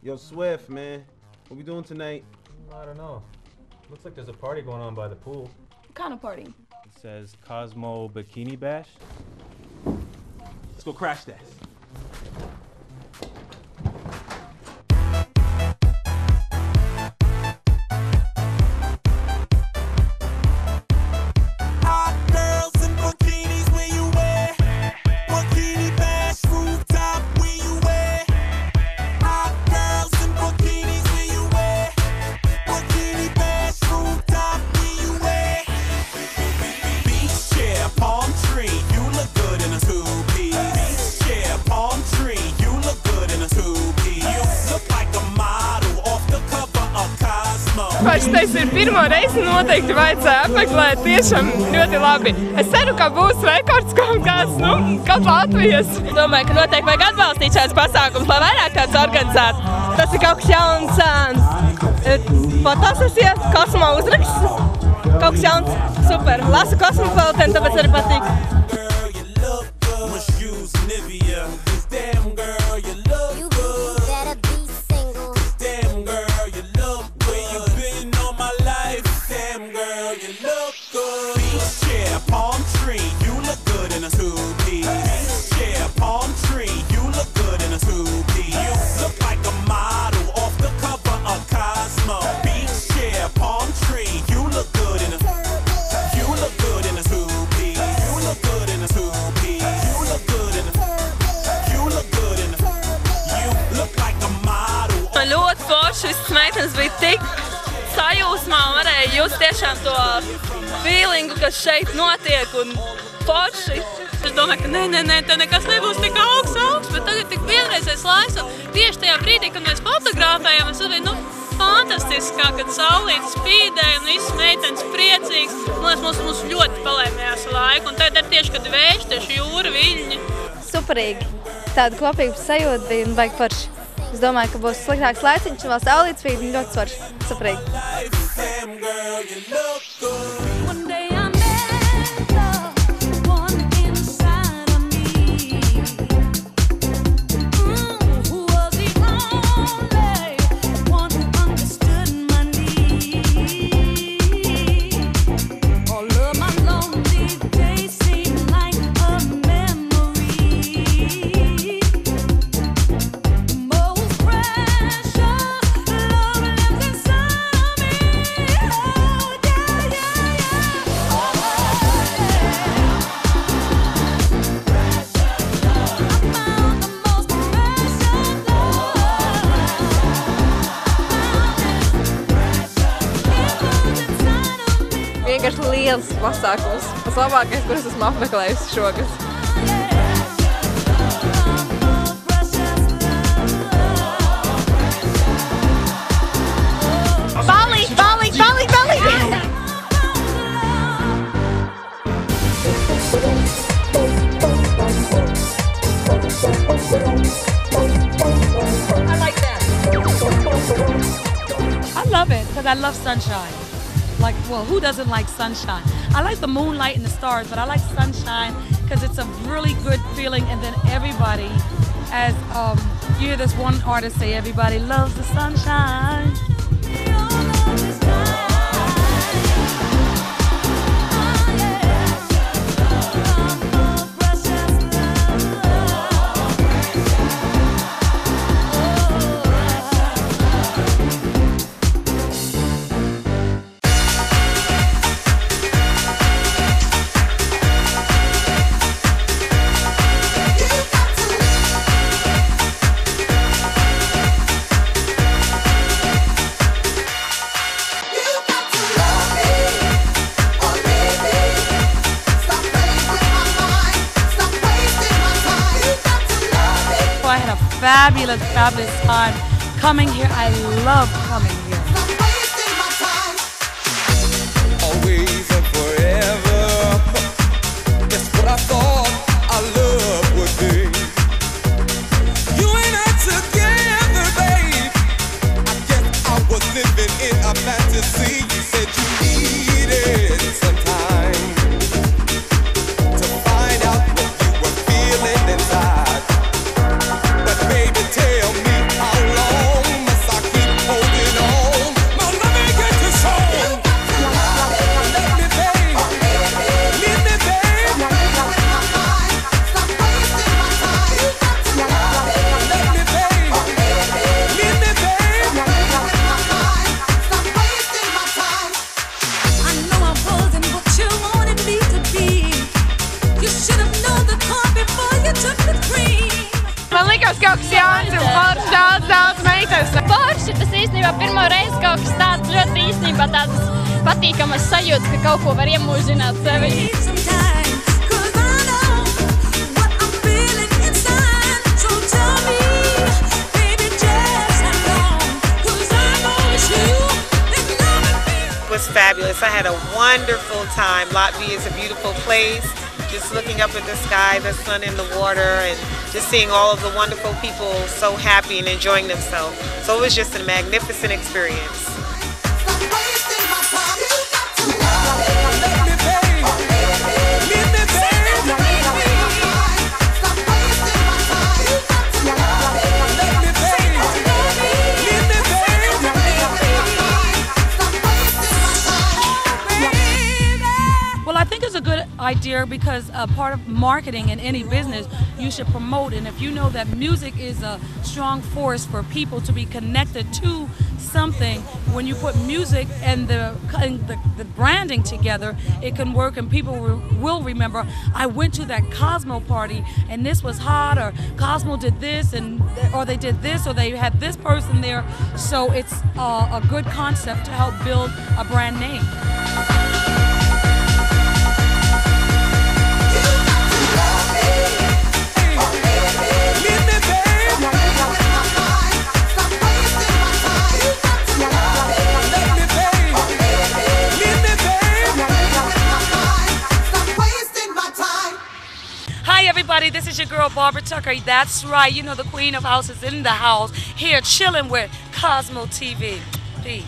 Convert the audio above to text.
Yo, Swift, man. What we doing tonight? I don't know. Looks like there's a party going on by the pool. What kind of party? It says Cosmo Bikini Bash. Let's go crash that. Tas ir pirmo reizi, noteikti vajadzēja apmeklēt, tiešām ļoti labi. Es ceru, ka būs rekords kaut kāds, kaut Latvijas. Domāju, ka noteikti vajag atbalstīt šāds pasākums, lai vairāk tāds organizētu. Tas ir kaut kas jauns, fotosesijas, kosmo uzraksts, kaut kas jauns, super. Lasu Kosmopolitanu, tāpēc arī patīk. Šis meitenes bija tik sajūsmā un varēja just tiešām to feelingu, kas šeit notiek un forši. Es domāju, ka nē, te nekas nebūs tik augsts, bet tagad tik vienreizais laiks un tieši tajā brīdī, kad mēs fotografējam, es bija, fantastiski, kad saulītes spīdēja un visas meitenes priecīgs. Man liekas, mums ļoti palēmējās laiku un tagad ir tieši, kad vējš, tieši jūra, viļņi. Superīgi. Tāda kopīga sajūta bija un baigi forši. Es domāju, ka būs sliktāks laiciņš un vēl saulītes spīd un ļoti svarši. Superīgi. Vienkārši liels pasākums. Tas labākais, kuras esmu apmeklējusi šogad. Bali! I like that. I love it because I love sunshine. Like, well, who doesn't like sunshine? I like the moonlight and the stars, but I like sunshine because it's a really good feeling. And then everybody, as you hear this one artist say, everybody loves the sunshine. I had a fabulous time coming here. I love coming here. Always and forever. That's what I thought our love would be. You and I together, babe. I guess I was living in a fantasy. You said you needed some time to find out what you were feeling inside. Baby, tell me how long Man likās kaut kas jauns un forši daudz meitas. Forši, tas īstenībā pirmo reizi kaut kas tāds ļoti īstenībā tādas patīkamas sajūtas, ka kaut ko var iemūžināt sevi. It was fabulous. I had a wonderful time. Latvia is a beautiful place. Just looking up at the sky, the sun and the water, and just seeing all of the wonderful people so happy and enjoying themselves. So it was just a magnificent experience. A good idea because part of marketing in any business you should promote, and if you know that music is a strong force for people to be connected to something, when you put music and the branding together, it can work and people will remember, I went to that Cosmo party and this was hot, or Cosmo did this, and or they did this, or they had this person there. So it's a good concept to help build a brand name. Hi everybody, this is your girl Barbara Tucker. That's right, you know the Queen of House is in the house, here chilling with Cosmo TV. Peace.